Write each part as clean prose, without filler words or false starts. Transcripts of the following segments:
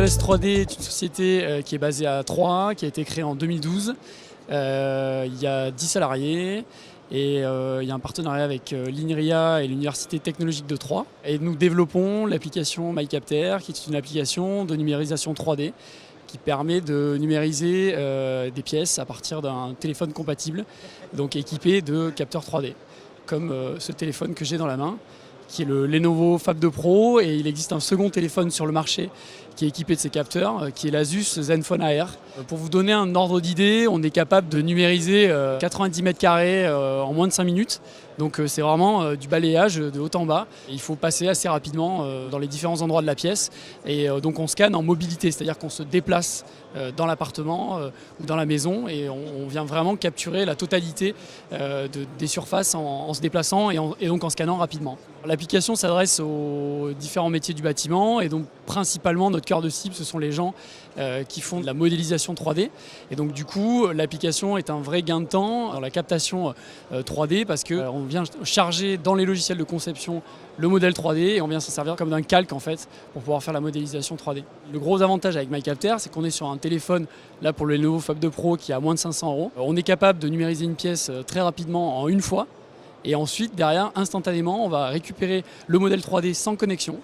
OS 3D est une société qui est basée à Troyes, qui a été créée en 2012. Il y a 10 salariés et il y a un partenariat avec l'INRIA et l'Université technologique de Troyes. Et nous développons l'application MyCapter, qui est une application de numérisation 3D qui permet de numériser des pièces à partir d'un téléphone compatible, donc équipé de capteurs 3D, comme ce téléphone que j'ai dans la main, qui est le Lenovo Phab 2 Pro, et il existe un second téléphone sur le marché qui est équipé de ces capteurs, qui est l'Asus Zenfone AR. Pour vous donner un ordre d'idée, on est capable de numériser 90 mètres carrés en moins de 5 minutes. Donc c'est vraiment du balayage de haut en bas. Il faut passer assez rapidement dans les différents endroits de la pièce. Et donc on scanne en mobilité, c'est-à-dire qu'on se déplace dans l'appartement ou dans la maison, et on vient vraiment capturer la totalité des surfaces en se déplaçant et donc en scannant rapidement. L'application s'adresse aux différents métiers du bâtiment, et donc principalement notre cœur de cible, ce sont les gens qui font de la modélisation 3D. Et donc du coup, l'application est un vrai gain de temps dans la captation 3D, parce qu'on vient charger dans les logiciels de conception le modèle 3D et on vient s'en servir comme d'un calque en fait pour pouvoir faire la modélisation 3D. Le gros avantage avec MyCapter, c'est qu'on est sur un téléphone, là pour le Lenovo Phab 2 Pro, qui est à moins de 500 €. On est capable de numériser une pièce très rapidement en une fois, et ensuite derrière, instantanément, on va récupérer le modèle 3D sans connexion.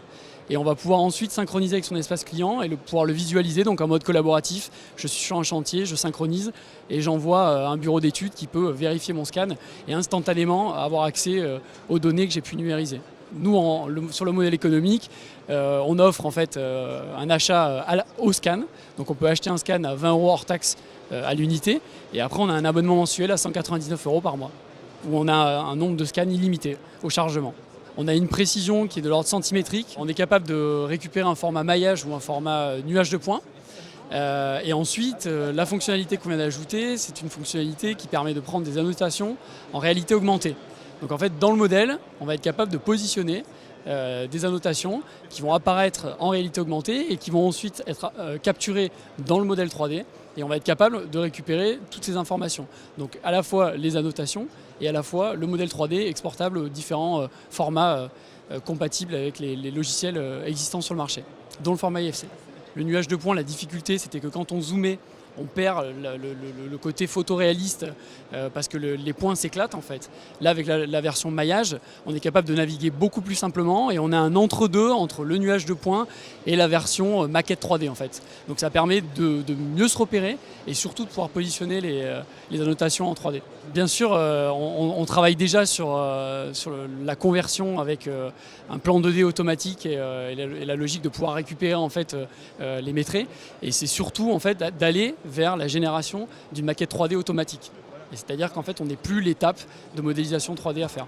Et on va pouvoir ensuite synchroniser avec son espace client et pouvoir le visualiser, donc en mode collaboratif. Je suis sur un chantier, je synchronise et j'envoie un bureau d'études qui peut vérifier mon scan et instantanément avoir accès aux données que j'ai pu numériser. Nous, sur le modèle économique, on offre en fait un achat au scan. Donc on peut acheter un scan à 20 € hors taxe à l'unité, et après on a un abonnement mensuel à 199 € par mois, où on a un nombre de scans illimité au chargement. On a une précision qui est de l'ordre centimétrique. On est capable de récupérer un format maillage ou un format nuage de points. Et ensuite, la fonctionnalité qu'on vient d'ajouter, c'est une fonctionnalité qui permet de prendre des annotations en réalité augmentée. Donc en fait, dans le modèle, on va être capable de positionner des annotations qui vont apparaître en réalité augmentée et qui vont ensuite être capturées dans le modèle 3D. Et on va être capable de récupérer toutes ces informations. Donc à la fois les annotations et à la fois le modèle 3D exportable aux différents formats compatibles avec les logiciels existants sur le marché, dont le format IFC. Le nuage de points, la difficulté, c'était que quand on zoomait, on perd le côté photoréaliste parce que les points s'éclatent en fait. Là, avec la version maillage, on est capable de naviguer beaucoup plus simplement, et on a un entre-deux entre le nuage de points et la version maquette 3D en fait. Donc ça permet de mieux se repérer et surtout de pouvoir positionner les annotations en 3D. Bien sûr, on travaille déjà sur la conversion avec un plan 2D automatique et la logique de pouvoir récupérer en fait les métrés. Et c'est surtout en fait d'aller vers la génération d'une maquette 3D automatique. C'est-à-dire qu'en fait, on n'est plus l'étape de modélisation 3D à faire.